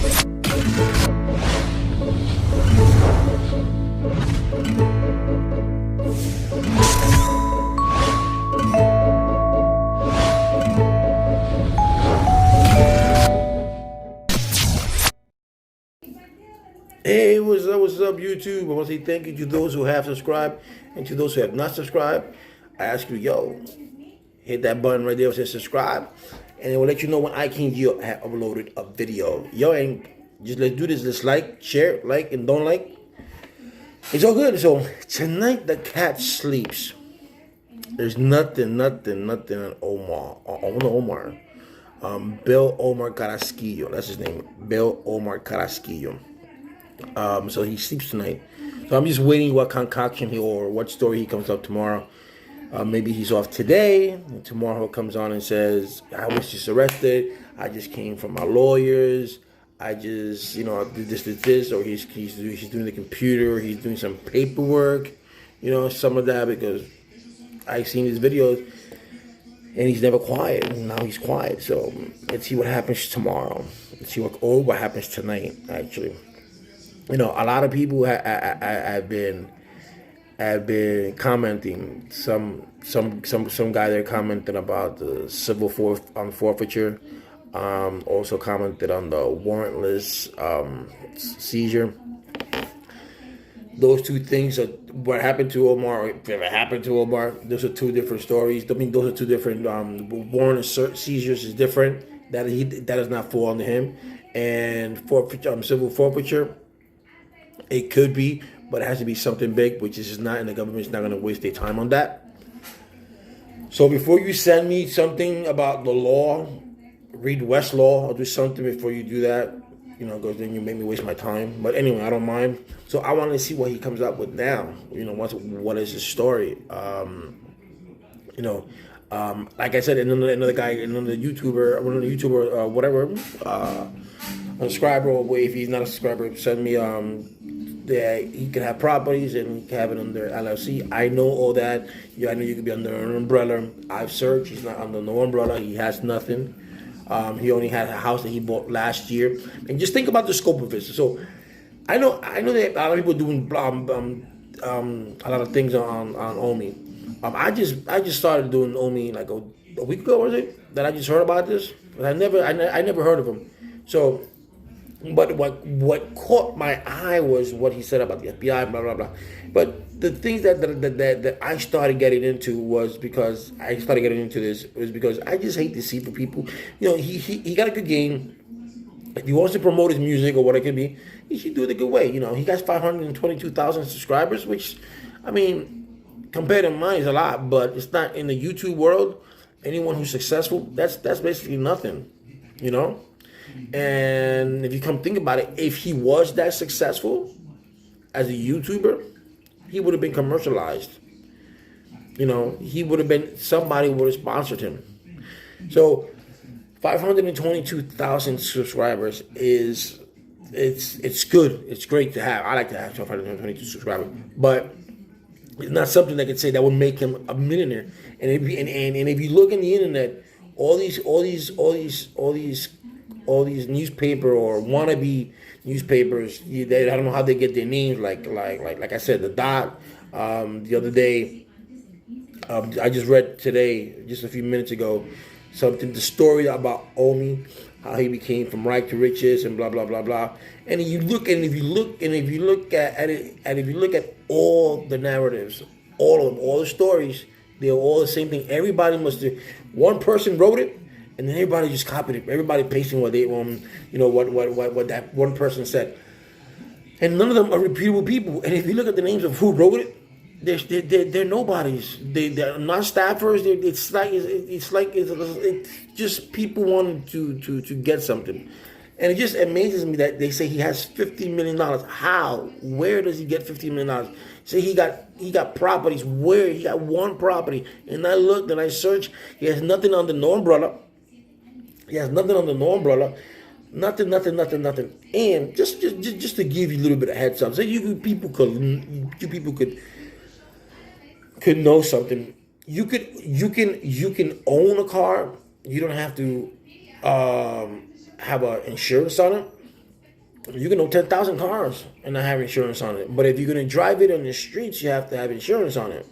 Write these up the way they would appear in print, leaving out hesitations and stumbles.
Hey, what's up, YouTube? I want to say thank you to those who have subscribed and to those who have not subscribed. I ask you, hit that button right there that says subscribe, and it will let you know when I can have uploaded a video. And just let's do this. Let's share, and don't like. It's all good. So tonight the cat sleeps. There's nothing on Omar. Bill Omar Carrasquillo. That's his name. Bill Omar Carrasquillo. So he sleeps tonight. So I'm just waiting what concoction or what story he comes up tomorrow. Maybe he's off today, and tomorrow he comes on and says, I was just arrested. I just came from my lawyers. I just, did this, or he's doing the computer, or he's doing some paperwork, some of that, because I've seen his videos, and he's never quiet, and now he's quiet. So let's see what happens tomorrow. Let's see what happens tonight, actually. A lot of people have been commenting. Some guy there commented about the civil forfeiture. Also commented on the warrantless seizure. Those two things are what happened to Omar. If it happened to Omar, those are two different stories. I mean, those are two different. Warrantless seizures is different. That does not fall under him, and civil forfeiture. It could be, but it has to be something big, which is not, and the government's not going to waste their time on that. So before you send me something about the law, read Westlaw or do something before you do that, because then you make me waste my time. But anyway, I don't mind. So I want to see what he comes up with now. What is his story? Like I said, another YouTuber, whatever, a subscriber, or if he's not a subscriber, send me that he can have properties and he can have it under LLC. I know all that. I know you could be under an umbrella. I've searched. He's not under no umbrella. He has nothing. He only had a house that he bought last year. And just think about the scope of it. So I know that a lot of people doing a lot of things on Omi. I just started doing Omi like a week ago, was it? That I just heard about this. I never heard of him. So. But what caught my eye was what he said about the FBI, blah blah blah. But the things that I started getting into was because I just hate to see for people. He got a good game. If he wants to promote his music or what it could be, he should do it the good way. He got 522,000 subscribers, which, I mean, compared to mine is a lot, but it's not in the YouTube world. Anyone who's successful, that's basically nothing. And if you come think about it, if he was that successful as a YouTuber, he would have been commercialized. He would have been, somebody would have sponsored him. So 522,000 subscribers it's good. It's great to have. I like to have 522 subscribers, but it's not something that could say that would make him a millionaire. And if you look in the internet, all these newspaper or wannabe newspapers, I don't know how they get their names. Like I said, the Dot. The other day, I just read today, just a few minutes ago, the story about Omi, how he became from rag to riches and blah blah blah blah. And if you look at all the narratives, all of them, all the stories, they're all the same thing. Everybody one person wrote it. And then everybody just copied it. Everybody pasting what they what that one person said. And none of them are repeatable people. And if you look at the names of who wrote it, they're nobodies. They're not staffers. It's just people wanting to get something. And it just amazes me that they say he has $50 million. How? Where does he get $50 million? Say he got properties. Where? He got one property. And I looked and I searched. He has nothing under no umbrella. Nothing. And just to give you a little bit of heads up, so you people could know something. You can own a car. You don't have to have an insurance on it. You can own 10,000 cars and not have insurance on it. But if you're going to drive it on the streets, you have to have insurance on it.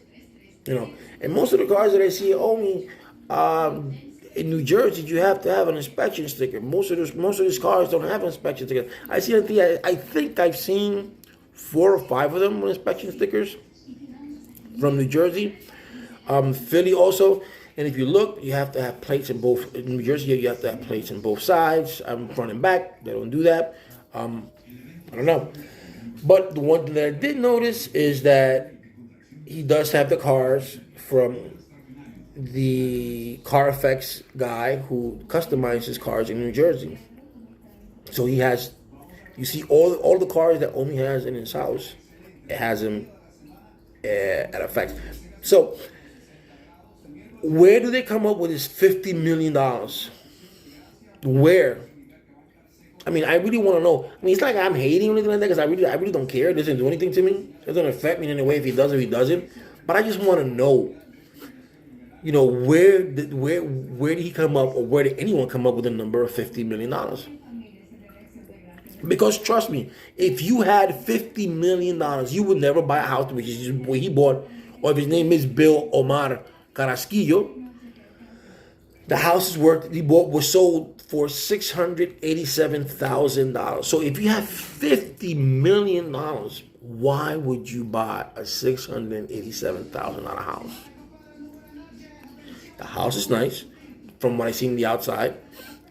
And most of the cars that I see only in New Jersey, you have to have an inspection sticker. Most of these cars don't have an inspection sticker. I think I've seen 4 or 5 of them with inspection stickers from New Jersey. Philly also. And if you look, you have to have plates in both. In New Jersey, you have to have plates in both sides, front and back. They don't do that. I don't know. But the one thing that I did notice is that he does have the cars from the Car Effects guy who customizes cars in New Jersey. So he has, you see all the cars that Omi has in his house, it has him at Effects. So where do they come up with this $50 million? Where? I mean, I really want to know. I mean, it's like I'm hating or anything like that because I really don't care. It doesn't do anything to me. It doesn't affect me in any way if he does or he doesn't. But I just want to know, where did he come up, or where did anyone come up with a number of $50 million? Because trust me, if you had $50 million, you would never buy a house, which is what he bought, or if his name is Bill Omar Carrasquillo. The house he bought was sold for $687,000. So if you have $50 million, why would you buy a $687,000 house? The house is nice, from what I see on the outside.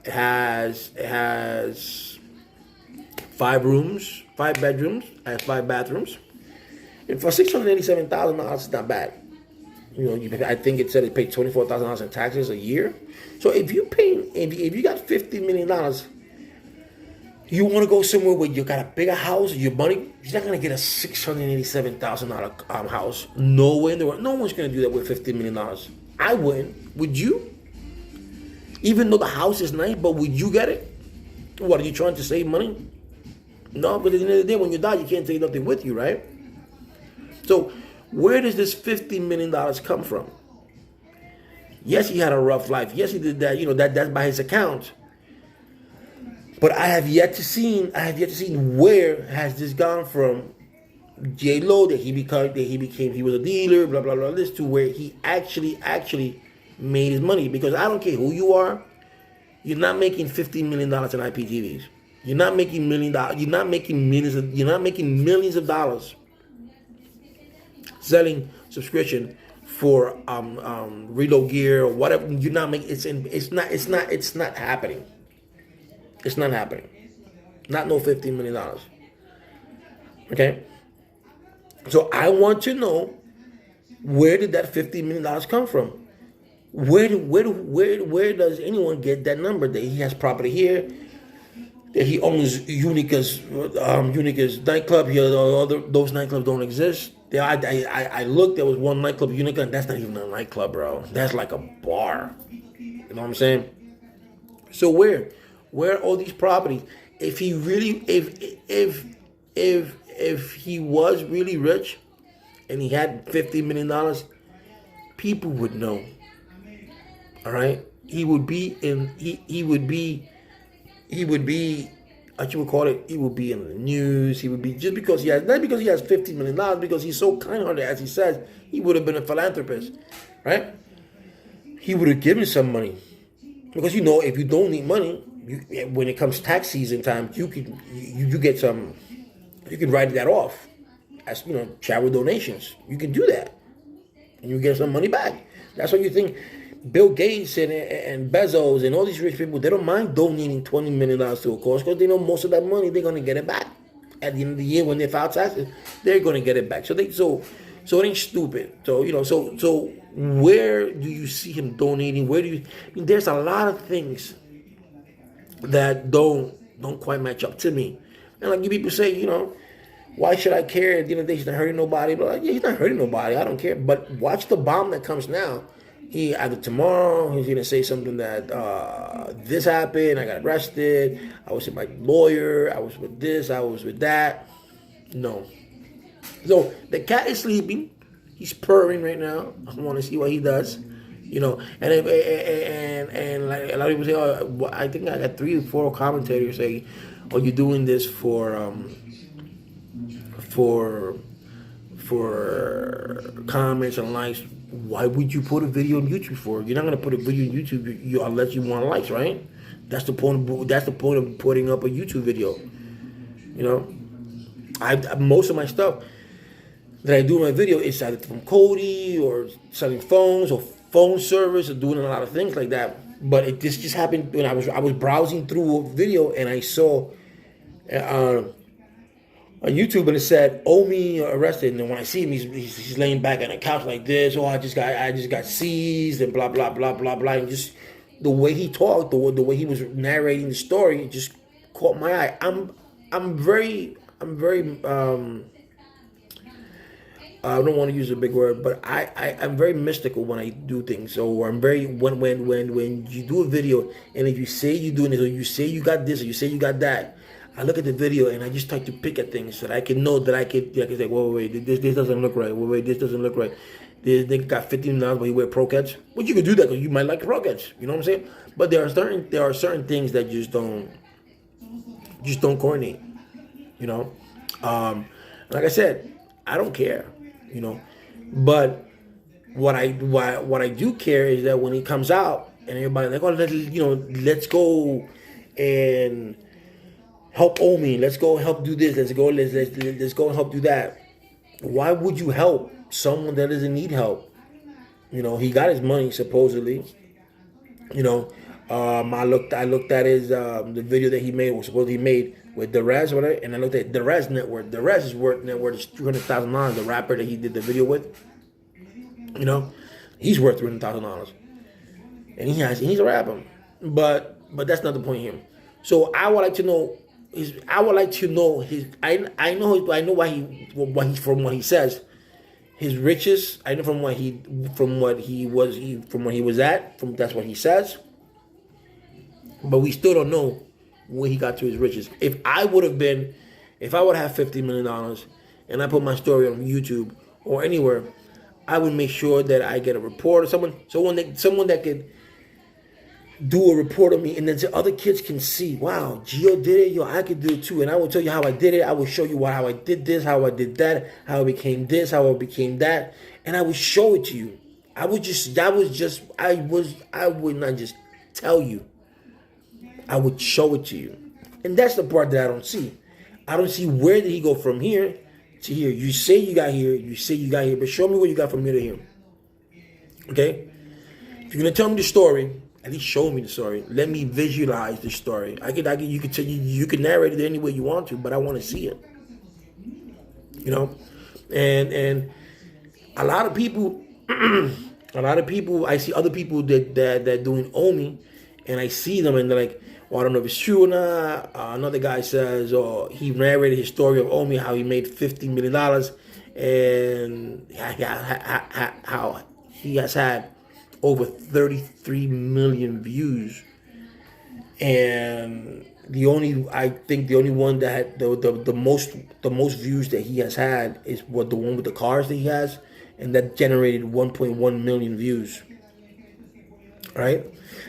It has 5 rooms, 5 bedrooms, it has 5 bathrooms. And for $687,000, it's not bad. I think it said it paid $24,000 in taxes a year. So if you got $50 million, you want to go somewhere where you got a bigger house, your money, you're not going to get a $687,000 house. No way in the world. No one's going to do that with $50 million. I wouldn't. Would you? Even though the house is nice, but would you get it? What, are you trying to save money? No, but at the end of the day, when you die, you can't take nothing with you, right? So where does this $50 million come from? Yes, he had a rough life. Yes, he did that. That's by his account. But I have yet to see where has this gone from J-Lo that he was a dealer, blah blah blah, this to where he actually made his money. Because I don't care who you are, you're not making $50 million in IPTVs. You're not making $1 million. You're not making millions of dollars selling subscription for reload gear or whatever. You're not making. It's not happening. It's not happening. Not no $15 million. Okay. So I want to know, where did that $50 million come from? Where does anyone get that number? That he has property here, that he owns Unica's nightclub here. Those nightclubs don't exist. I looked. There was one nightclub, Unica, and that's not even a nightclub, bro. That's like a bar. You know what I'm saying? So where are all these properties? If he really, if he was really rich, and he had $50 million, people would know. All right, he would be what you would call it. He would be in the news. He would be, just because he has, not because he has $50 million, because he's so kind-hearted, as he says, he would have been a philanthropist, right? He would have given some money, because if you don't need money, when it comes tax season time, you get some, you can write that off as charitable donations. You can do that, and you get some money back. That's what you think. Bill Gates and Bezos and all these rich people, they don't mind donating $20 million to a cause, because they know most of that money they're going to get it back at the end of the year when they file taxes. They're going to get it back. So it ain't stupid. So where do you see him donating? There's a lot of things that don't quite match up to me. And like you people say, why should I care? At the end of the day, he's not hurting nobody. But yeah, he's not hurting nobody. I don't care. But watch the bomb that comes now. Either tomorrow he's gonna say something that this happened, I got arrested, I was with my lawyer, I was with this, I was with that. No. So the cat is sleeping. He's purring right now. I want to see what he does. And like a lot of people say, I think I got 3 or 4 commentators saying, or you're doing this for comments and likes, why would you put a video on YouTube for? You're not gonna put a video on YouTube unless you want likes, right? That's the point. That's the point of putting up a YouTube video. You know, most of my stuff that I do in my video is either from Cody or selling phones or phone service or doing a lot of things like that. But this just happened when I was browsing through a video and I saw on YouTube and it said Omi arrested, and then when I see him, he's laying back on a couch like this. Oh, I just got seized and blah blah blah blah blah. And just the way he talked, the way he was narrating the story, it just caught my eye. I'm very I don't want to use a big word, but I'm very mystical when I do things. So I'm very when you do a video and if you say you're doing this or you say you got this or you say you got that, I look at the video and I just start to pick at things so that I can know that I can say, wait, this doesn't look right. Wait, this doesn't look right. This nigga got $15 but he wear Pro Cats. Well, you could do that because you might like Pro Cats. You know what I'm saying? But there are certain things that just don't coordinate. You know, like I said, I don't care. You know, but what I do care is that when he comes out and everybody like, oh, let's go and help Omi. Let's go and help do this. Let's go and help do that. Why would you help someone that doesn't need help? You know, he got his money supposedly. You know, I looked at his the video that he made, or supposedly he made with Derez, whatever, and I looked at Derez net worth. Derez's net worth is $300,000. The rapper that he did the video with, you know, he's worth $300,000, and he's a rapper. But that's not the point here. So I would like to know his. I would like to know his. I know why he says his riches. I know from what he was at. That's what he says. But we still don't know where he got to his riches. If I would have $50 million and I put my story on YouTube or anywhere, I would make sure that I get a report or someone that could do a report on me, and then the other kids can see, wow, Gio did it, I could do it too. And I will tell you how I did it. I will show you how I did this, how I did that, how I became this, how I became that, and I would show it to you. I would not just tell you. I would show it to you. And that's the part that I don't see. I don't see where did he go from here to here. You say you got here, but show me where you got from here to here. Okay? If you're gonna tell me the story, at least show me the story. Let me visualize the story. You can narrate it any way you want to, but I want to see it. You know? And a lot of people I see other people that doing Omi, and I see them and they're like, well, I don't know if it's true or not. Another guy says, he narrated his story of Omi, how he made $50 million, and how he has had over 33 million views. And the only one that had the most views that he has had is the one with the cars that he has, and that generated 1.1 million views. Right?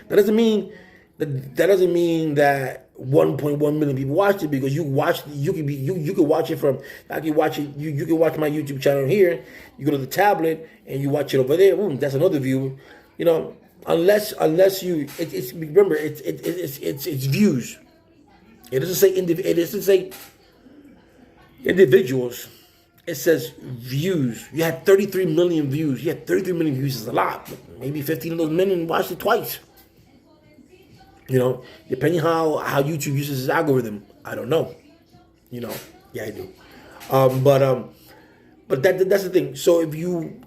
That doesn't mean that 1.1 million people watched it, because you could watch it from, I can watch it, you can watch my YouTube channel here, you go to the tablet and you watch it over there, boom, that's another view. You know, unless you remember it's views. It doesn't say individuals. It says views. You had 33 million views. You had 33 million views is a lot. Maybe 15 of those million watched it twice. You know, depending how YouTube uses his algorithm, I don't know. You know, yeah, I do. But that's the thing. So if you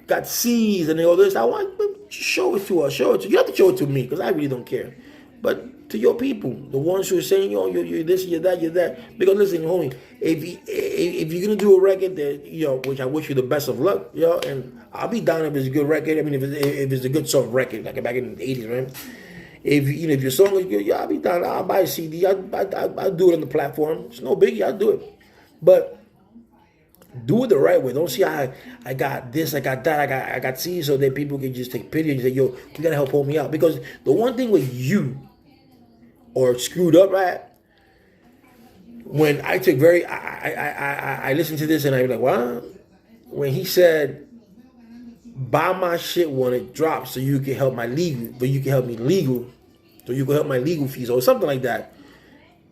got C's and all this, I want show it to us. Show it to you. You have to show it to me because I really don't care. But to your people, the ones who are saying, yo, you're this, you're that, you're that. Because listen, homie, if you're gonna do a record that, which I wish you the best of luck, and I'll be down if it's a good record. I mean, if it's a good soft record, like back in the 80s, right? If your song is good, I'll be down. I'll buy a CD. I'll do it on the platform. It's no biggie. I'll do it. But do it the right way. Don't see I got this, I got that, I got C, so that people can just take pity and say, yo, you gotta help me out. Because the one thing with you or screwed up, right? when I took I listened to this and I was like, what? When he said, buy my shit when it drops so you can help my legal, so you can help me legal, so you can help my legal fees or something like that.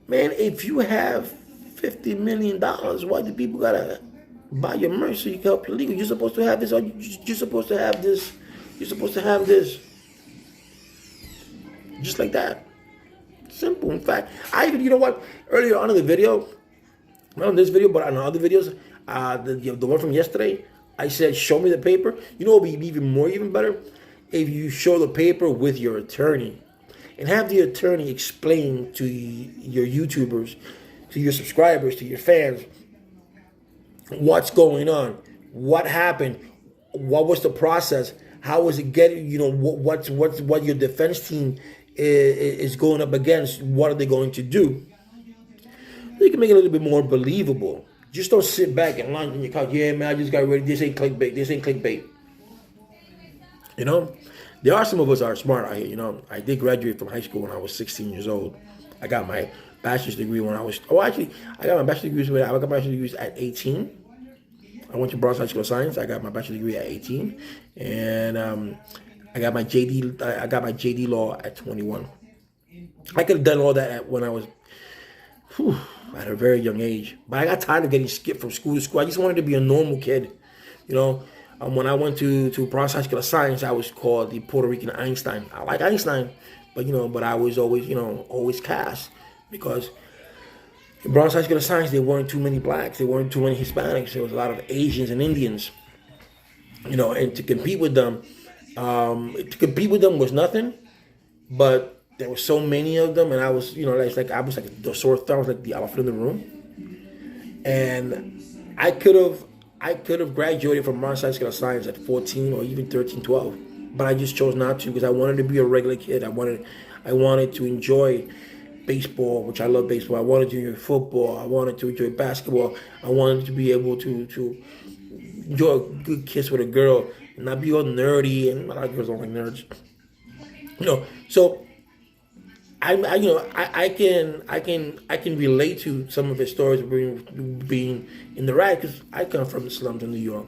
Man, if you have $50 million, why do people gotta buy your merch so you can help your legal? You're supposed to have this, or you're supposed to have this. You're supposed to have this. Just like that. Simple. In fact, I even, you know what? Earlier on in the video, not on this video, but on other videos, the one from yesterday, I said, show me the paper. You know what would be even better? If you show the paper with your attorney and have the attorney explain to your YouTubers, to your subscribers, to your fans, what's going on, what happened, what was the process, how was it getting, you know, what your defense team is going up against, what are they going to do? You can make it a little bit more believable. Just don't sit back and lounge on your couch. Yeah, man, I just got ready. This ain't clickbait. This ain't clickbait. You know, there are some of us are smart out here. You know, I did graduate from high school when I was 16 years old. I got my bachelor's degree when I was. Oh, actually, I got my bachelor's degree. I got my bachelor's degree at 18. I went to Bronx High School of Science. I got my bachelor's degree at 18, and I got my JD. I got my JD Law at 21. I could have done all that when I was. At a very young age. But I got tired of getting skipped from school to school. I just wanted to be a normal kid. You know, when I went to Bronx High School of Science, I was called the Puerto Rican Einstein. I like Einstein, but but I was always, always cast because in Bronx High School of Science, there weren't too many blacks. There weren't too many Hispanics. There was a lot of Asians and Indians. And to compete with them was nothing, but there were so many of them, and I was, I was like the sore thumb, I was like the elephant in the room. And I could have graduated from Bronx High School of Science at 14 or even 13, 12, but I just chose not to because I wanted to be a regular kid. I wanted to enjoy baseball, which I love baseball. I wanted to enjoy football. I wanted to enjoy basketball. I wanted to be able to enjoy a good kiss with a girl and not be all nerdy. And a lot of girls don't like nerds, So I can relate to some of his stories of being in the rag because I come from the slums in New York.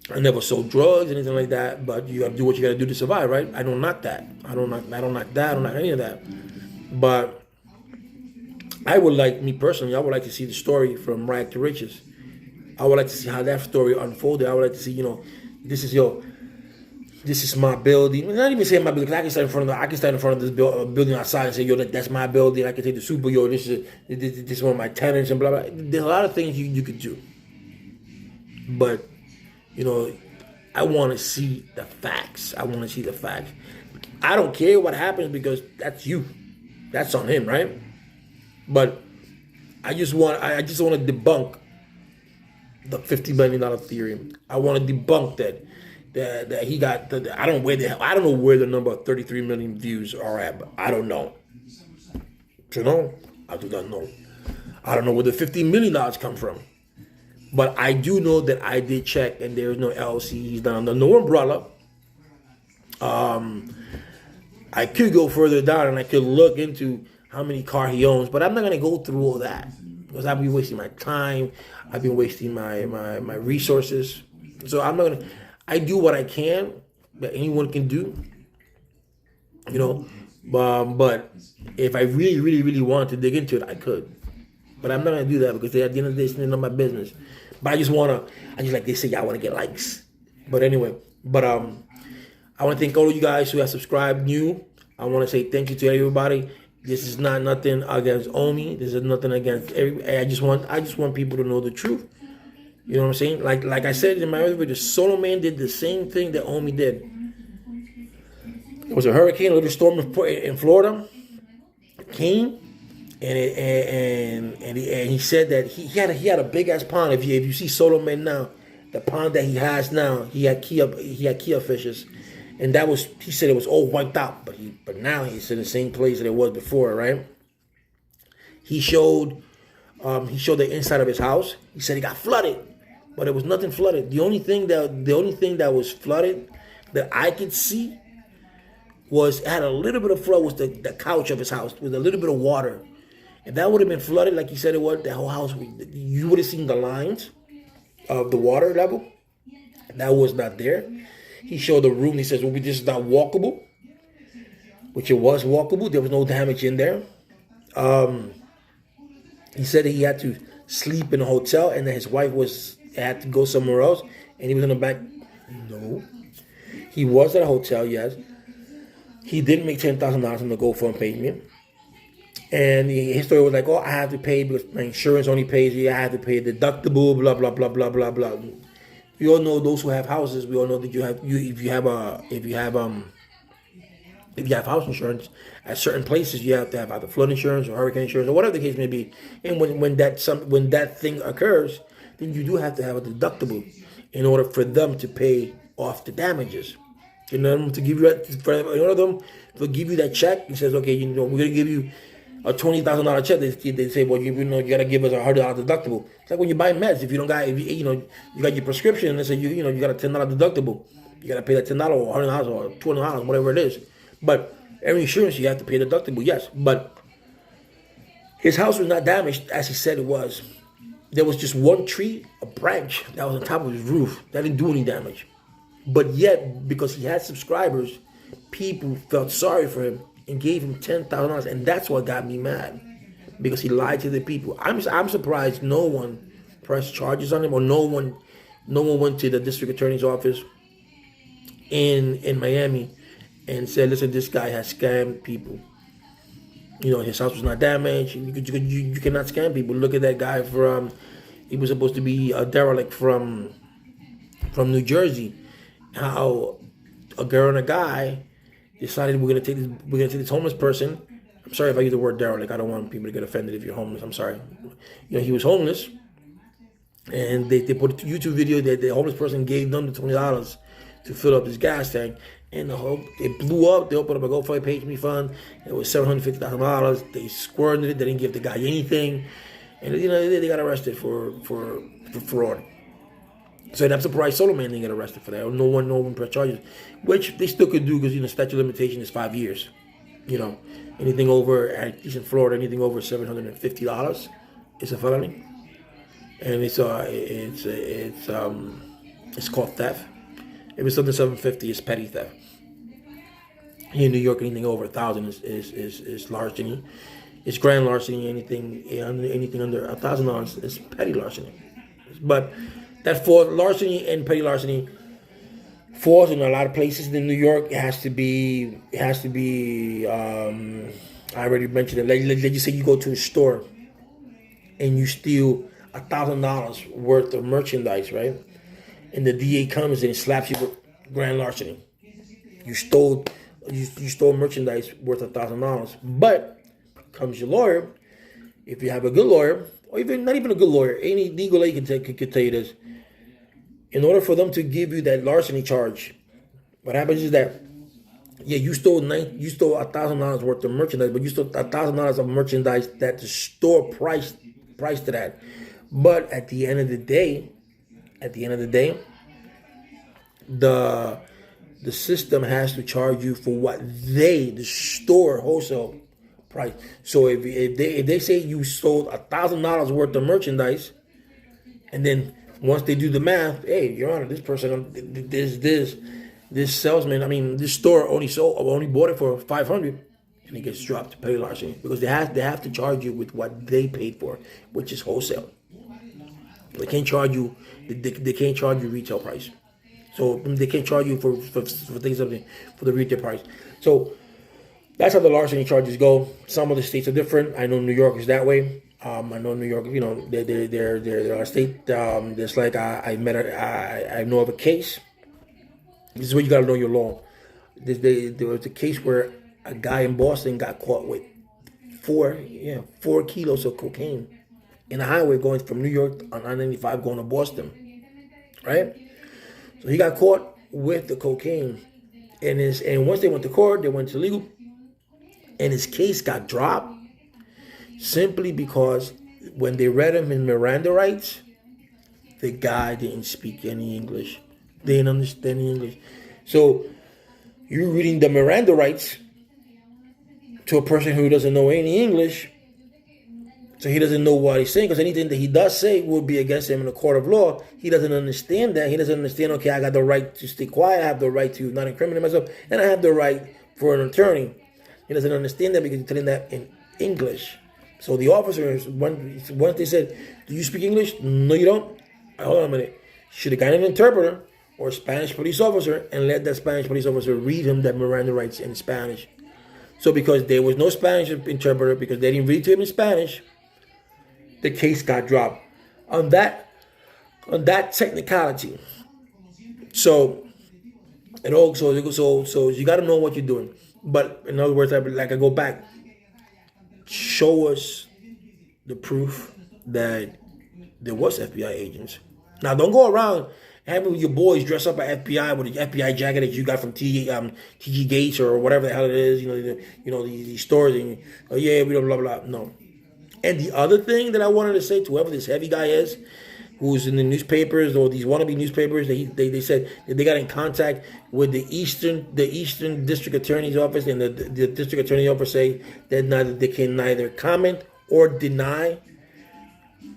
I never sold drugs, anything like that, but you got to do what you got to do to survive, right? I don't knock that. I don't knock any of that. But I would like, me personally, I would like to see the story from rag to riches. I would like to see how that story unfolded. I would like to see, this is my building. Not even saying my building, because I can stand in front of this building outside and say, that's my building. I can take the super, this is one of my tenants and blah, blah. There's a lot of things you could do. But, I want to see the facts. I don't care what happens because that's you. That's on him, right? But I just want to debunk the $50 million theory. I want to debunk that he got. I don't know where the number of 33 million views are at, but I don't know. I do not know. I don't know where the $50 million come from. But I do know that I did check, and there is no LLCs down there, no umbrella. I could go further down, and I could look into how many cars he owns, but I'm not gonna go through all that because I've been wasting my time. I've been wasting my resources. So I'm not gonna. I do what I can that anyone can do. But if I really, really, really wanted to dig into it, I could. But I'm not gonna do that because at the end of the day, it's not my business. But I just like they say, I want to get likes. But anyway, I want to thank all of you guys who have subscribed new. I want to say thank you to everybody. This is not nothing against Omi. This is nothing against everybody. I just want people to know the truth. You know what I'm saying? Like I said in my other video, Solo Man did the same thing that Omi did. It was a hurricane, a little storm in Florida. It came. And he said that he had a big ass pond. If you see Solo Man now, the pond that he has now, he had Kia fishes, and he said it was all wiped out. But now he's in the same place that it was before, right? He showed the inside of his house. He said he got flooded, but it was nothing flooded. The only thing that was flooded that I could see had a little bit of flood was the couch of his house with a little bit of water. If that would have been flooded like he said it was, the whole house, you would have seen the lines of the water level. That was not there. He showed the room. He says, well, this is not walkable, which it was walkable. There was no damage in there. He said that he had to sleep in a hotel and that his wife had to go somewhere else, and he was in the back. No. He was at a hotel, yes. He didn't make $10,000 on the GoFundMe payment. And his story was like, oh, I have to pay because my insurance only pays you. I have to pay a deductible, blah, blah, blah, blah, blah, blah. We all know those who have houses. We all know that if you have house insurance at certain places, you have to have either flood insurance or hurricane insurance or whatever the case may be. And when that thing occurs, then you do have to have a deductible in order for them to pay off the damages. In order to give you to give you that check, he says, okay, we're gonna give you a $20,000 check. They say, well, you gotta give us a $100 deductible. It's like when you buy meds. If you don't got, you got your prescription, and they say you got a $10 deductible. You gotta pay that $10 or $100 or $20, whatever it is. But every insurance you have to pay the deductible, yes. But his house was not damaged as he said it was. There was just one tree, a branch that was on top of his roof that didn't do any damage. But yet, because he had subscribers, people felt sorry for him and gave him $10,000, and that's what got me mad, because he lied to the people. I'm surprised no one pressed charges on him, or no one went to the district attorney's office in Miami and said, listen, this guy has scammed people. His house was not damaged. You cannot scam people. Look at that guy he was supposed to be a derelict from New Jersey. How a girl and a guy decided we're gonna take this homeless person. I'm sorry if I use the word derelict. I don't want people to get offended if you're homeless. I'm sorry. He was homeless, and they put a YouTube video that the homeless person gave them the $20 to fill up his gas tank, and it blew up. They opened up a GoFundMe page me fund. It was $750,000. They squandered it. They didn't give the guy anything, and they got arrested for fraud. So I'm surprised Solo Man didn't get arrested for that. No one pressed charges, which they still could do because statute of limitation is 5 years. Anything over, at least in Florida, anything over $750 is a felony, and it's called theft. If it's something $750, it's petty theft. Here in New York, anything over $1,000 is larceny. It's grand larceny. Anything under $1,000 is petty larceny. But that for larceny and petty larceny falls in a lot of places in New York. It has to be. I already mentioned it. Let's just say you go to a store and you steal $1,000 worth of merchandise, right? And the DA comes and slaps you with grand larceny. You stole merchandise worth $1,000. But comes your lawyer. If you have a good lawyer, or even not even a good lawyer, any legal aid can tell you this. In order for them to give you that larceny charge, what happens is that, you stole $1,000 worth of merchandise, but you stole $1,000 of merchandise that the store priced to that. But at the end of the day, the system has to charge you for what the store wholesale price. So if they say you sold $1,000 worth of merchandise, and then once they do the math, hey, Your Honor, this person, this salesman, this store only bought it for $500, and it gets dropped to petty larceny because they have to charge you with what they paid for, which is wholesale. They can't charge you. They can't charge you retail price. So they can't charge you for things for the retail price. So that's how the larceny charges go. Some of the states are different. I know New York is that way. I know New York, they're a state. Just like I know of a case. This is where you got to know your law. There was a case where a guy in Boston got caught with 4 kilos of cocaine in a highway going from New York on I-95 going to Boston, right? So he got caught with the cocaine, and once they went to court, they went to legal, and his case got dropped simply because when they read him in Miranda rights, the guy didn't speak any English. They didn't understand English. So you're reading the Miranda rights to a person who doesn't know any English, So he doesn't know what he's saying, because anything that he does say will be against him in a court of law. He doesn't understand that. He doesn't understand, okay, I got the right to stay quiet. I have the right to not incriminate myself. And I have the right for an attorney. He doesn't understand that because he's telling that in English. So the officers, once they said, do you speak English? No, you don't. Hold on a minute. Should have gotten an interpreter or a Spanish police officer and let that Spanish police officer read him that Miranda rights in Spanish. So because there was no Spanish interpreter, because they didn't read to him in Spanish, the case got dropped on that technicality. So it also so you got to know what you're doing. But in other words, I go back, show us the proof that there was FBI agents. Now don't go around having your boys dress up at FBI with the FBI jacket that you got from TG Gates or whatever the hell it is. These stores and blah blah blah. No. And the other thing that I wanted to say to whoever this heavy guy is, who's in the newspapers or these wannabe newspapers, they said that they got in contact with the Eastern District Attorney's Office, and the District Attorney's Office say that they can neither comment or deny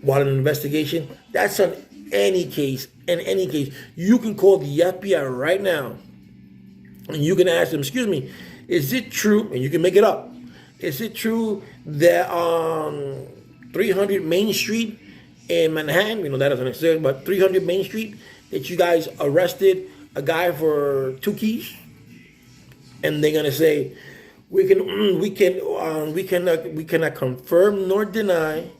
while in an investigation. That's on any case. In any case, you can call the FBI right now, and you can ask them, excuse me, is it true? And you can make it up. Is it true that on 300 Main Street in Manhattan, that doesn't exist, but 300 Main Street, that you guys arrested a guy for 2 keys? And they're gonna say, we cannot confirm nor deny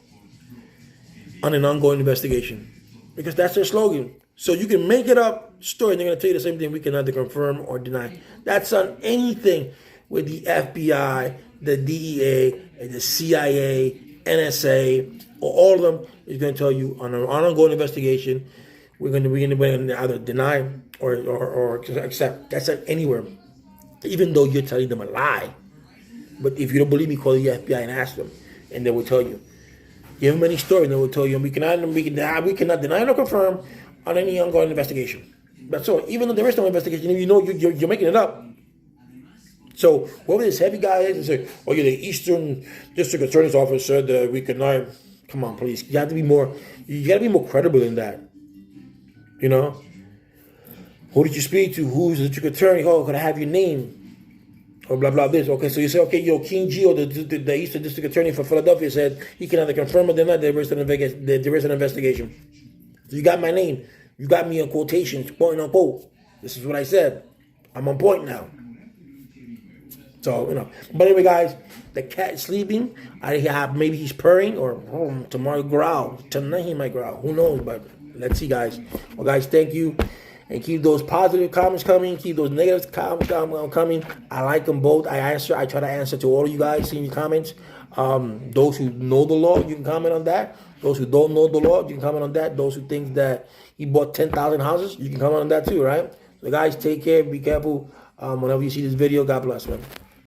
on an ongoing investigation, because that's their slogan. So you can make it up story, and they're gonna tell you the same thing. We can neither confirm or deny. That's on anything with the FBI, the DEA, and the CIA, NSA, or all of them is going to tell you on an ongoing investigation, we're going to either deny or accept. That's anywhere, even though you're telling them a lie. But if you don't believe me, call the FBI and ask them, and they will tell you. Give them any story, and they will tell you. We cannot deny or confirm on any ongoing investigation. That's all. Even though there is no investigation, you're making it up. So whoever this heavy guy is, and say, "Oh, you're the Eastern District Attorney's Office said that we could not." Come on, please. You have to be more. You got to be more credible than that. Who did you speak to? Who's the district attorney? Oh, could I have your name? Or blah blah this. Okay, so you say, okay, King Gio, the Eastern District Attorney for Philadelphia, said he can either confirm or deny there is an investigation. So you got my name. You got me in quotations, quote unquote. This is what I said. I'm on point now. So, But anyway, guys, the cat is sleeping. Maybe he's purring, or tomorrow growl. Tonight he might growl. Who knows? But let's see, guys. Well, guys, thank you. And keep those positive comments coming. Keep those negative comments coming. I like them both. I try to answer to all of you guys in your comments. Those who know the law, you can comment on that. Those who don't know the law, you can comment on that. Those who think that he bought 10,000 houses, you can comment on that too, right? So, guys, take care. Be careful. Whenever you see this video, God bless, man.